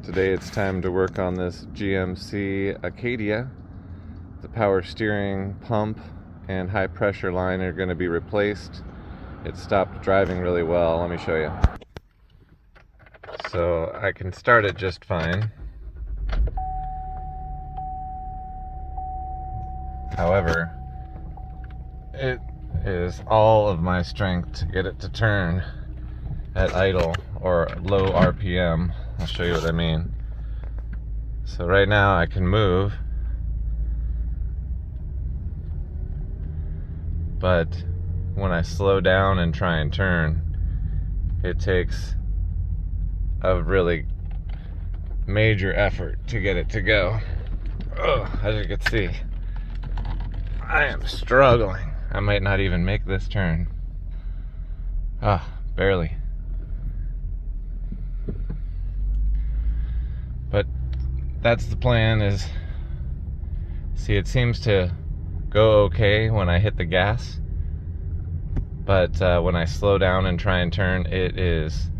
Today it's time to work on this GMC Acadia. The power steering pump and high pressure line are going to be replaced. It stopped driving really well. Let me show you. So I can start it just fine. However, it is all of my strength to get it to turn at idle or low RPM. I'll show you what I mean. So right now I can move, but when I slow down and try and turn, it takes a really major effort to get it to go. As you can see, I am struggling. I might not even make this turn. Barely. But that's the plan. Is see, it seems to go okay when I hit the gas, but when I slow down and try and turn, it is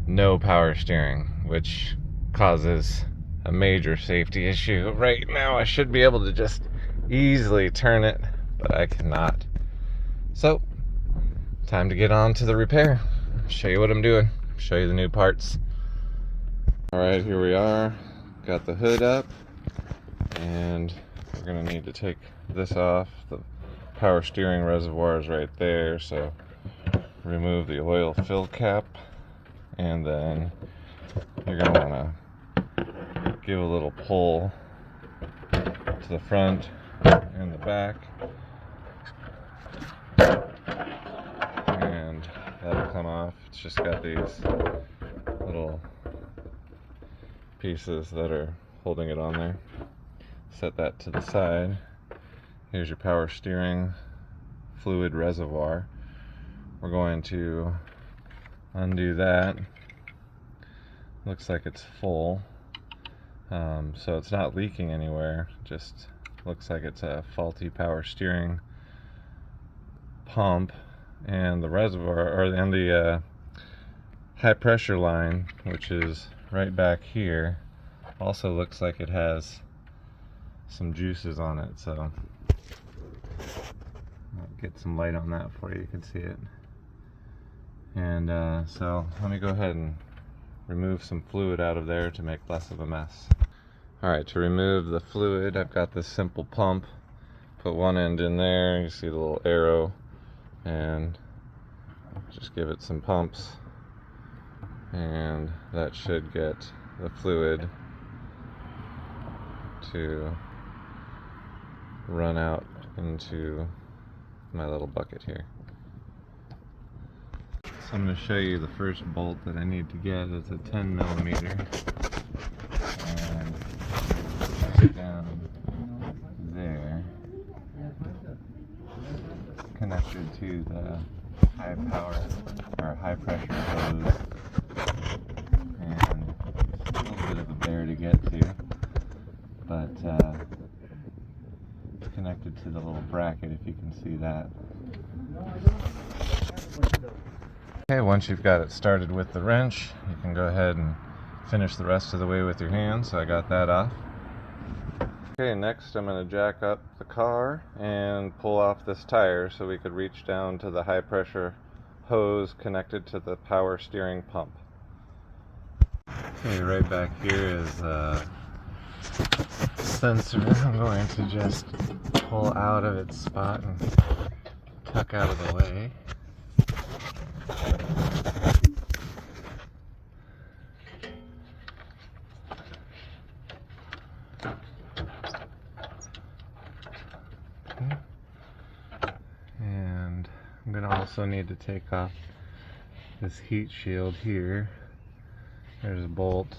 no power steering, which causes a major safety issue. Right now I should be able to just easily turn it, but I cannot. So time to get on to the repair. Show you what I'm doing, show you the new parts. Alright, here we are. Got the hood up, and we're going to need to take this off. The power steering reservoir is right there, so remove the oil fill cap, and then you're going to want to give a little pull to the front and the back, and that'll come off. It's just got these little pieces that are holding it on there. Set that to the side. Here's your power steering fluid reservoir. We're going to undo that. Looks like it's full, so it's not leaking anywhere, just looks like it's a faulty power steering pump. And the reservoir, and the high pressure line, which is right back here, also looks like it has some juices on it, so I'll get some light on that for you, you can see it. And so let me go ahead and remove some fluid out of there to make less of a mess. Alright, to remove the fluid, I've got this simple pump. Put one end in there, you see the little arrow, and just give it some pumps, and that should get the fluid to run out into my little bucket here. So I'm going to show you the first bolt that I need to get. Is a 10 millimeter, and it's down there, connected to the high power or high pressure hose, and it's a little bit of a bear to get to, but it's connected to the little bracket, if you can see that. Okay, once you've got it started with the wrench, you can go ahead and finish the rest of the way with your hand. So I got that off. Okay, next I'm going to jack up the car and pull off this tire so we could reach down to the high pressure hose connected to the power steering pump. Okay, right back here is a sensor. I'm going to just pull out of its spot and tuck out of the way. And I'm going to also need to take off this heat shield here. There's a bolt.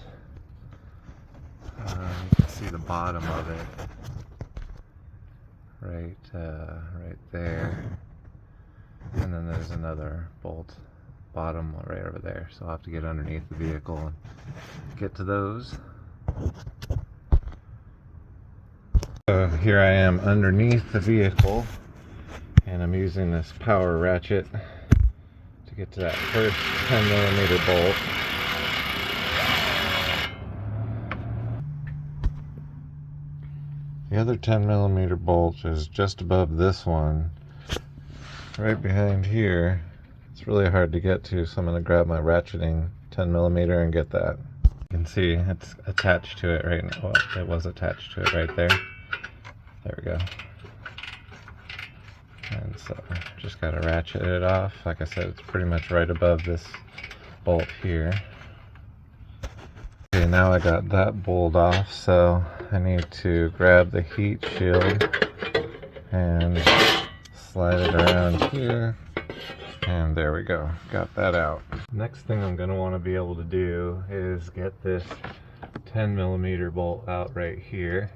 You can see the bottom of it right there, and then there's another bolt bottom right over there, so I'll have to get underneath the vehicle and get to those. So here I am underneath the vehicle, and I'm using this power ratchet to get to that first 10 millimeter bolt. The other 10mm bolt is just above this one, right behind here. It's really hard to get to, so I'm going to grab my ratcheting 10mm and get that. You can see it's attached to it right now. Well, it was attached to it right there. There we go. And so just got to ratchet it off. Like I said, it's pretty much right above this bolt here. Okay, now I got that bolt off, so I need to grab the heat shield and slide it around here. And there we go, got that out. Next thing I'm going to want to be able to do is get this 10mm bolt out right here.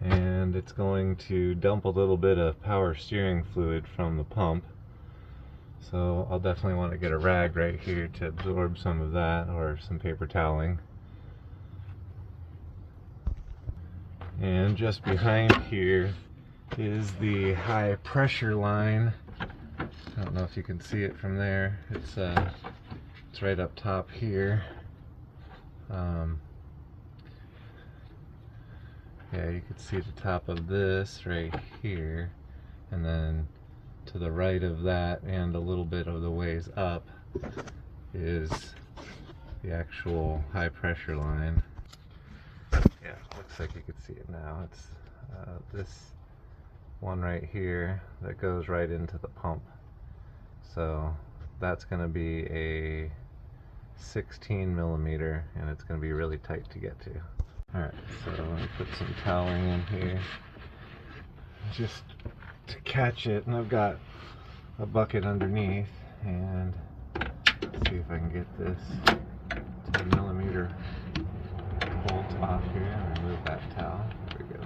And it's going to dump a little bit of power steering fluid from the pump. So I'll definitely want to get a rag right here to absorb some of that, or some paper toweling. And just behind here is the high pressure line. I don't know if you can see it from there. It's right up top here. Yeah, you can see the top of this right here, and then to the right of that and a little bit of the ways up is the actual high pressure line. Yeah, looks like you can see it now. It's this one right here that goes right into the pump. So that's going to be a 16mm, and it's going to be really tight to get to. Alright, so let me put some toweling in here just to catch it, and I've got a bucket underneath, and let's see if I can get this 10mm bolt off here and remove that towel. There we go.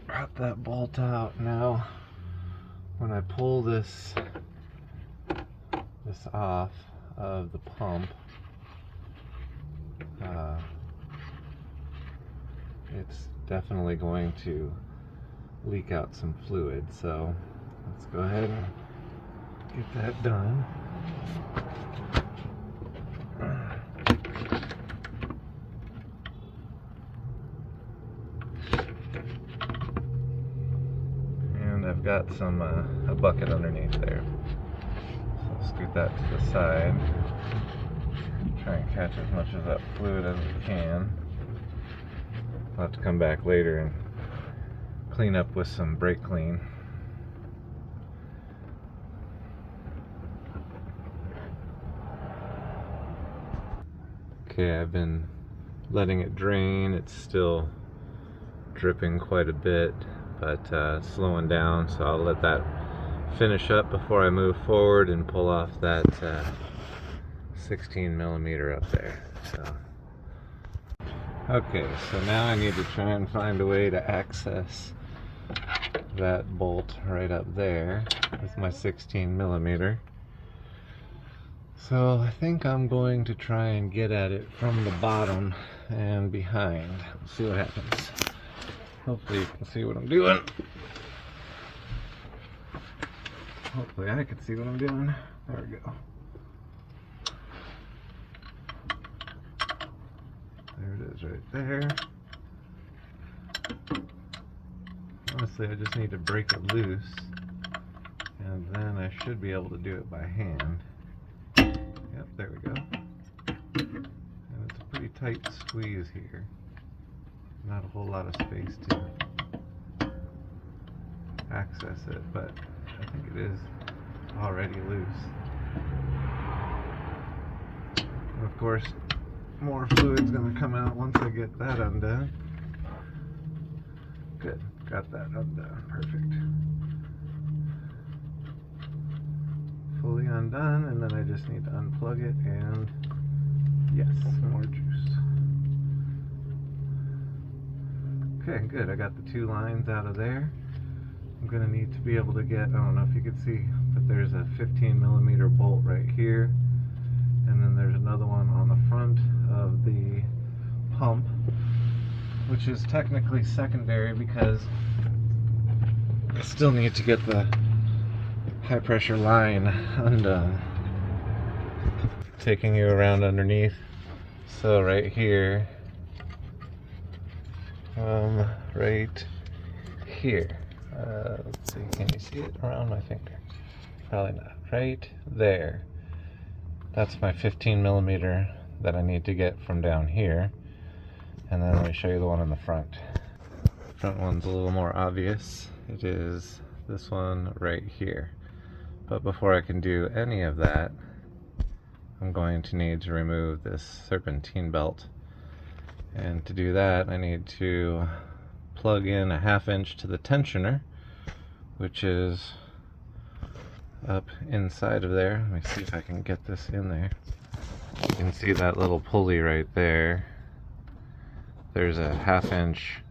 Got that bolt out. Now when I pull this off of the pump, it's definitely going to leak out some fluid, so let's go ahead and get that done. I've got some a bucket underneath there, so I'll scoot that to the side, try and catch as much of that fluid as we can. I'll have to come back later and clean up with some brake clean. Okay, I've been letting it drain. It's still dripping quite a bit, but slowing down, so I'll let that finish up before I move forward and pull off that 16mm up there. So okay, so now I need to try and find a way to access that bolt right up there with my 16mm. So I think I'm going to try and get at it from the bottom and behind. We'll see what happens. Hopefully you can see what I'm doing. Hopefully I can see what I'm doing. There we go. There it is right there. Honestly, I just need to break it loose, and then I should be able to do it by hand. Yep, there we go. And it's a pretty tight squeeze here. Not a whole lot of space to access it, but I think it is already loose. And of course, more fluid's going to come out once I get that undone. Good, got that undone, perfect. Fully undone, and then I just need to unplug it, and yes, more juice. Okay, good. I got the two lines out of there. I'm going to need to be able to get, I don't know if you can see, but there's a 15mm bolt right here, and then there's another one on the front of the pump, which is technically secondary because I still need to get the high pressure line undone. Taking you around underneath. So right here, right here, let's see, can you see it around my finger? Probably not. Right there. That's my 15 millimeter that I need to get from down here. And then let me show you the one in the front. The front one's a little more obvious. It is this one right here. But before I can do any of that, I'm going to need to remove this serpentine belt. And to do that, I need to plug in a 1/2 inch to the tensioner, which is up inside of there. Let me see if I can get this in there. You can see that little pulley right there. There's a 1/2 inch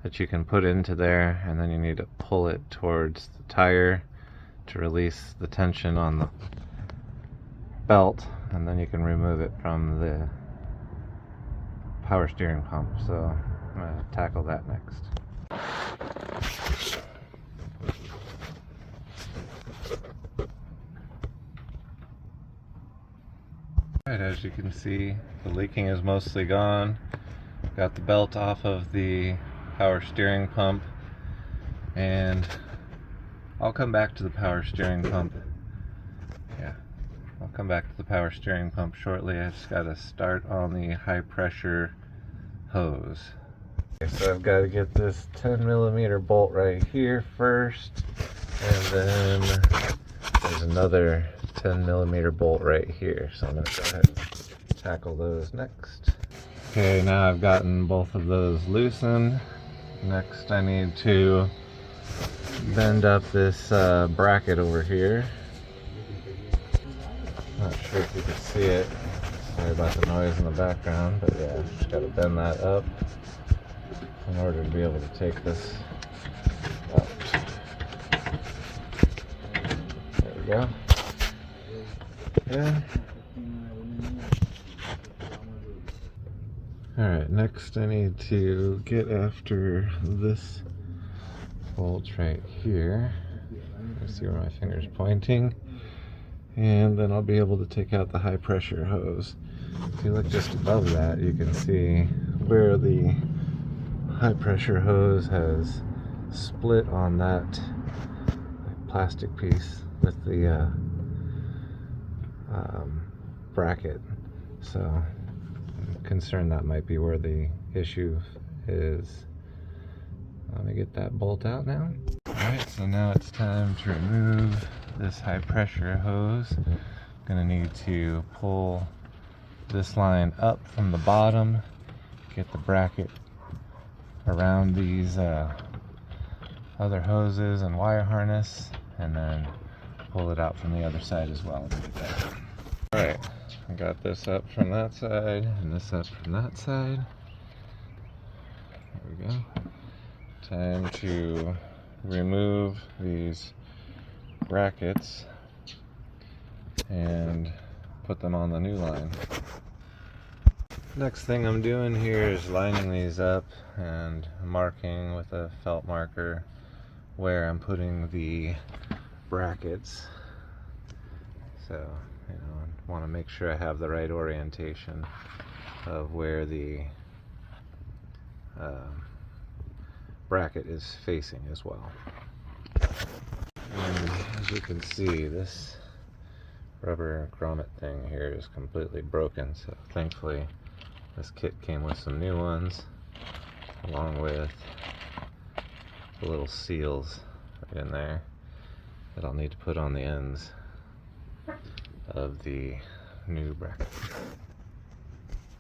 that you can put into there, and then you need to pull it towards the tire to release the tension on the belt, and then you can remove it from the power steering pump. So I'm going to tackle that next. Alright, as you can see, the leaking is mostly gone. Got the belt off of the power steering pump, and I'll come back to the power steering pump. Yeah, I'll come back to the power steering pump shortly. I just got to start on the high pressure hose. Okay, so I've got to get this 10 millimeter bolt right here first, and then there's another 10 millimeter bolt right here. So I'm going to go ahead and tackle those next. Okay, now I've gotten both of those loosened. Next I need to bend up this bracket over here. Not sure if you can see it. Sorry about the noise in the background, but yeah, just got to bend that up in order to be able to take this out. There we go. Yeah. Alright, next I need to get after this bolt right here. You see where my finger's pointing. And then I'll be able to take out the high pressure hose. If you look just above that, you can see where the high pressure hose has split on that plastic piece with the bracket. So I'm concerned that might be where the issue is. Let me get that bolt out now. Alright, so now it's time to remove this high pressure hose. I'm gonna need to pull this line up from the bottom, get the bracket around these other hoses and wire harness, and then pull it out from the other side as well. Alright, I got this up from that side and this up from that side. There we go. Time to remove these brackets and put them on the new line. Next thing I'm doing here is lining these up and marking with a felt marker where I'm putting the brackets. So, you know, I want to make sure I have the right orientation of where the bracket is facing as well. And as you can see, this rubber grommet thing here is completely broken, so thankfully this kit came with some new ones along with the little seals right in there that I'll need to put on the ends of the new bracket.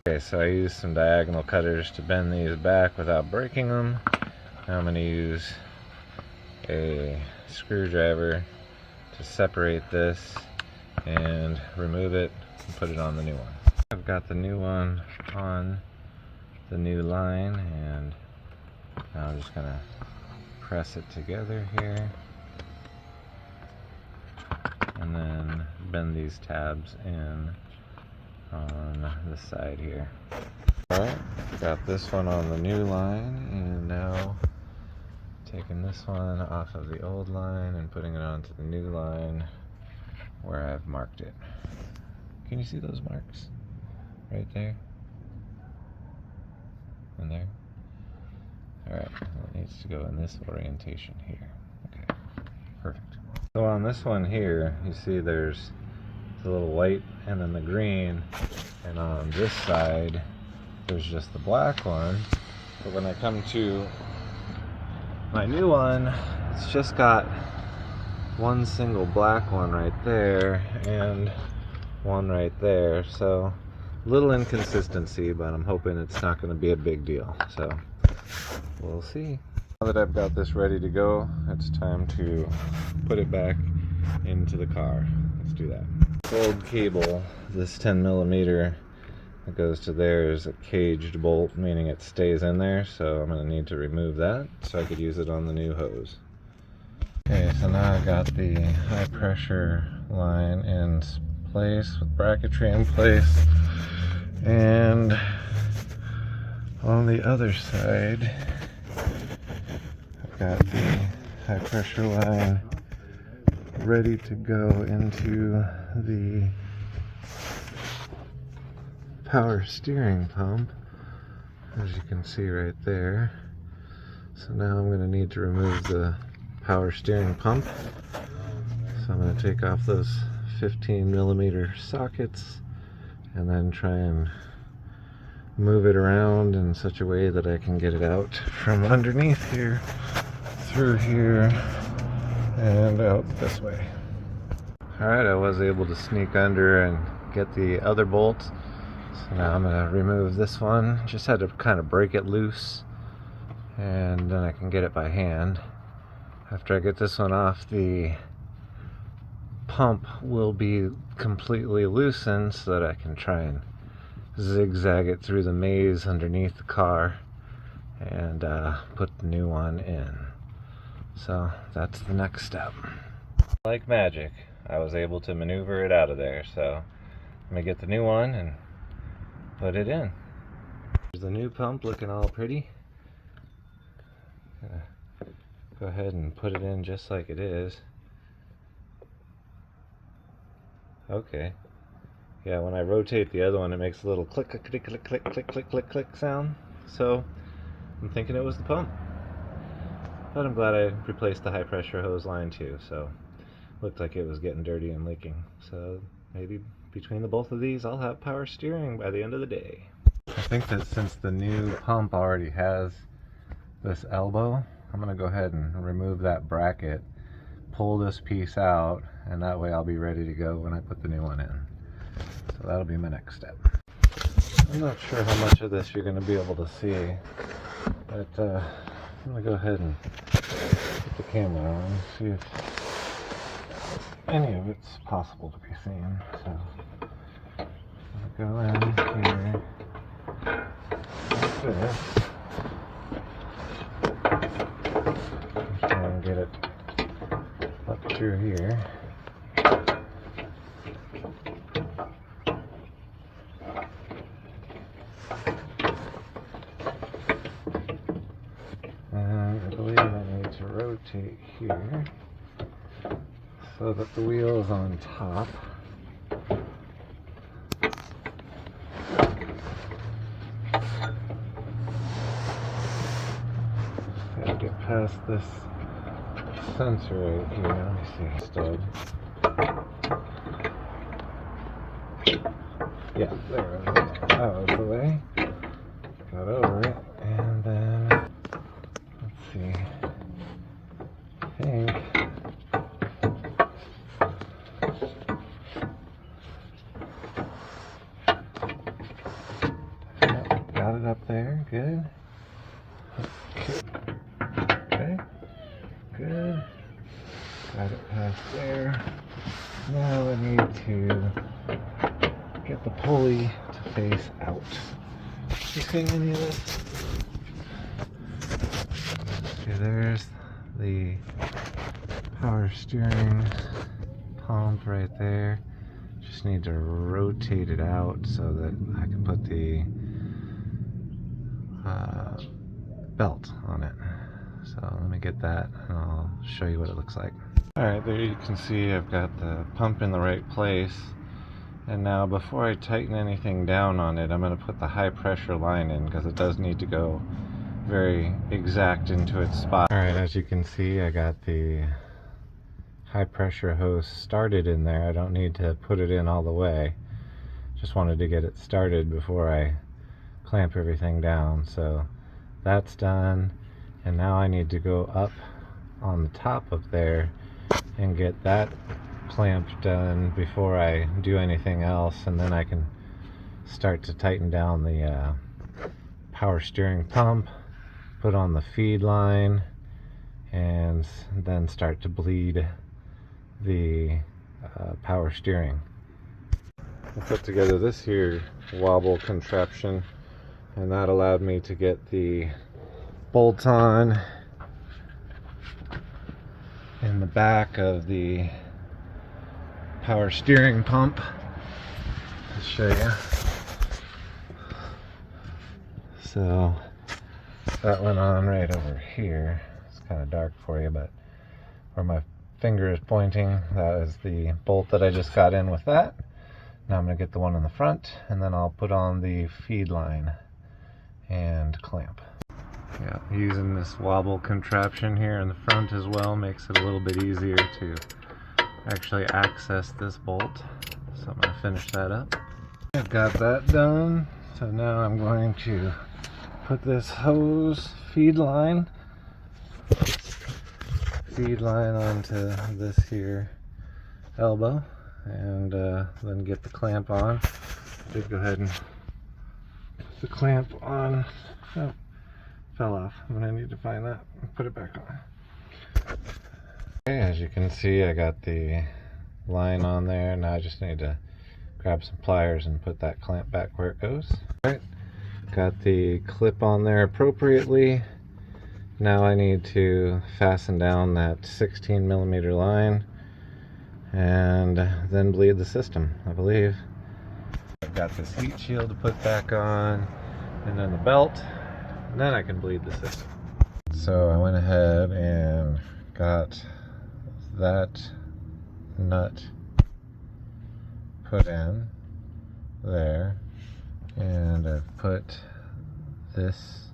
Okay, so I used some diagonal cutters to bend these back without breaking them. Now I'm going to use a screwdriver to separate this and remove it and put it on the new one. I've got the new one on the new line, and now I'm just going to press it together here and then bend these tabs in on this side here. Alright, got this one on the new line, and now taking this one off of the old line and putting it onto the new line where I've marked it. Can you see those marks? Right there? And there? Alright, it needs to go in this orientation here. Okay, perfect. So on this one here, you see there's the little white and then the green, and on this side there's just the black one. But when I come to my new one, it's just got one single black one right there and one right there, so little inconsistency, but I'm hoping it's not going to be a big deal, so we'll see. Now that I've got this ready to go, it's time to put it back into the car. Let's do that. Old cable, this 10mm that goes to there is a caged bolt, meaning it stays in there, so I'm going to need to remove that so I could use it on the new hose. Okay, so now I got the high pressure line in place with bracketry in place, and on the other side I've got the high pressure line ready to go into the power steering pump, as you can see right there. So now I'm going to need to remove the power steering pump. So I'm going to take off those 15mm sockets and then try and move it around in such a way that I can get it out from underneath here, through here, and out this way. Alright, I was able to sneak under and get the other bolts. So now I'm going to remove this one. Just had to kind of break it loose, and then I can get it by hand. After I get this one off, the pump will be completely loosened so that I can try and zigzag it through the maze underneath the car and put the new one in. So that's the next step. Like magic, I was able to maneuver it out of there, so I'm going to get the new one and put it in. There's the new pump looking all pretty. Go ahead and put it in just like it is. Okay. Yeah, when I rotate the other one, it makes a little click, click, click, click, click, click, click, click, click sound. So I'm thinking it was the pump. But I'm glad I replaced the high pressure hose line too, so looked like it was getting dirty and leaking. So maybe between the both of these, I'll have power steering by the end of the day. I think that since the new pump already has this elbow, I'm going to go ahead and remove that bracket, pull this piece out, and that way I'll be ready to go when I put the new one in. So that'll be my next step. I'm not sure how much of this you're going to be able to see, but I'm going to go ahead and put the camera on and see if any of it's possible to be seen. So I'm going to go in here like this. Try and get it up through here. And I believe I need to rotate here so that the wheel is on top. Gotta get past this sensor right here. Let me see. Stud. Yeah, there it is. Out of the way. Got over it. And then, let's see. I think. Yep, got it up there. Good. Okay. Good. Got it past there. Now I need to get the pulley to face out. You seeing any of this? Okay, there's the power steering pump right there. Just Just need to rotate it out so that I can put the belt on it. So let me get that and I'll show you what it looks like. Alright, there you can see I've got the pump in the right place. And now before I tighten anything down on it, I'm going to put the high pressure line in because it does need to go very exact into its spot. Alright, as you can see, I got the high pressure hose started in there. I don't need to put it in all the way. Just wanted to get it started before I clamp everything down. So that's done. And now I need to go up on the top of there and get that clamp done before I do anything else, and then I can start to tighten down the power steering pump, put on the feed line, and then start to bleed the power steering. I put together this here wobble contraption, and that allowed me to get the bolt on in the back of the power steering pump. I'll show you. So that went on right over here. It's kind of dark for you, but where my finger is pointing, that is the bolt that I just got in with that. Now I'm going to get the one in the front, and then I'll put on the feed line and clamp. Yeah, using this wobble contraption here in the front as well makes it a little bit easier to actually access this bolt. So I'm going to finish that up. I've got that done. So now I'm going to put this hose feed line onto this here elbow, and then get the clamp on. I did go ahead and put the clamp on. Oh, fell off. I'm going to need to find that and put it back on. Okay, as you can see, I got the line on there. Now I just need to grab some pliers and put that clamp back where it goes. Alright, got the clip on there appropriately. Now I need to fasten down that 16mm line and then bleed the system, I believe. I've got this heat shield to put back on, and then the belt, and then I can bleed the system. So I went ahead and got that nut put in there, and I've put this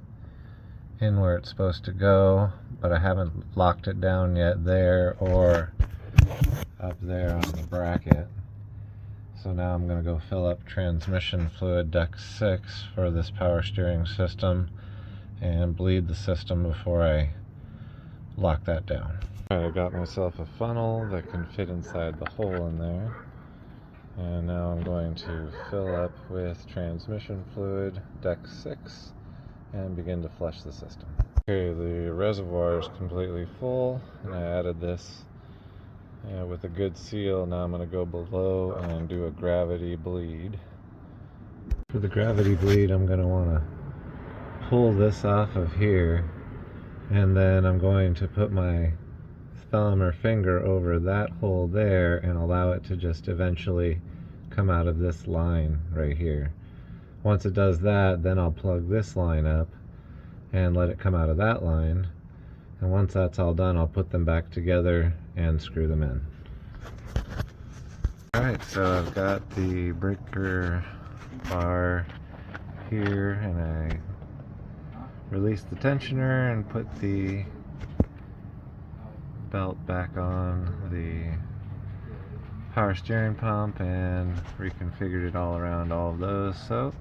in where it's supposed to go, but I haven't locked it down yet there or up there on the bracket. So now I'm going to go fill up transmission fluid deck 6 for this power steering system and bleed the system before I lock that down. I got myself a funnel that can fit inside the hole in there, and now I'm going to fill up with transmission fluid deck 6 and begin to flush the system. Okay, the reservoir is completely full, and I added this with a good seal. Now I'm going to go below and do a gravity bleed. For the gravity bleed, I'm going to want to pull this off of here, and then I'm going to put my thumb or finger over that hole there and allow it to just eventually come out of this line right here. Once it does that, then I'll plug this line up and let it come out of that line, and once that's all done, I'll put them back together and screw them in. Alright, so I've got the breaker bar here, and I released the tensioner and put the belt back on the power steering pump and reconfigured it all around all of those. So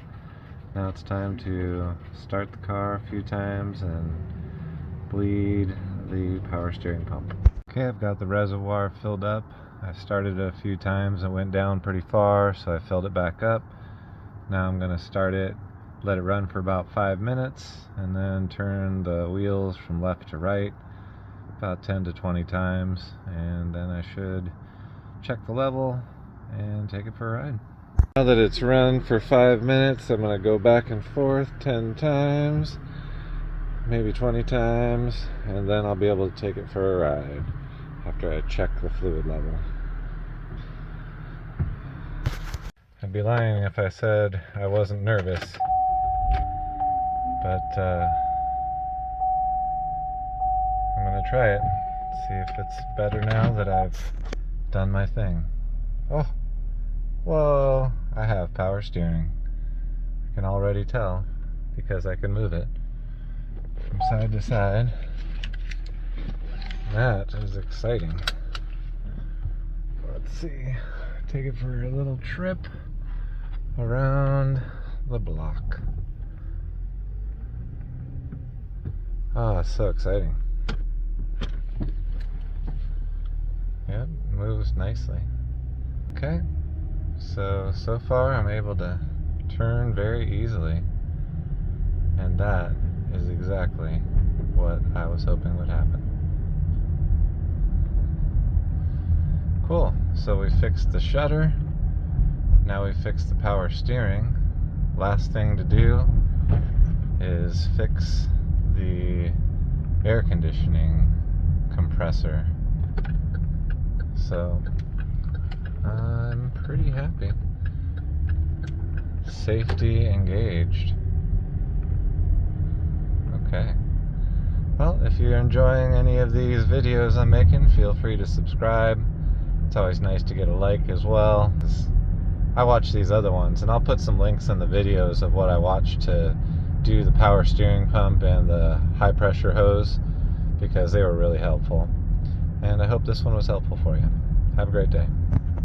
now it's time to start the car a few times and bleed the power steering pump. Okay, I've got the reservoir filled up. I started it a few times and went down pretty far, so I filled it back up. Now I'm going to start it, let it run for about 5 minutes, and then turn the wheels from left to right about 10 to 20 times, and then I should check the level and take it for a ride. Now that it's run for 5 minutes, I'm going to go back and forth 10 times, maybe 20 times, and then I'll be able to take it for a ride after I check the fluid level. I'd be lying if I said I wasn't nervous. But I'm gonna try it. See if it's better now that I've done my thing. Oh, whoa, I have power steering. I can already tell because I can move it from side to side. That is exciting. Let's see, take it for a little trip around the block. Oh, it's so exciting. Yep, moves nicely. Okay, so far I'm able to turn very easily, and that is exactly what I was hoping would happen. Cool, so we fixed the shutter, now we fixed the power steering. Last thing to do is fix the air conditioning compressor. So I'm pretty happy. Safety engaged. Okay. Well, if you're enjoying any of these videos I'm making, feel free to subscribe. It's always nice to get a like as well. I watch these other ones, and I'll put some links in the videos of what I watch to do the power steering pump and the high pressure hose, because they were really helpful. And I hope this one was helpful for you. Have a great day.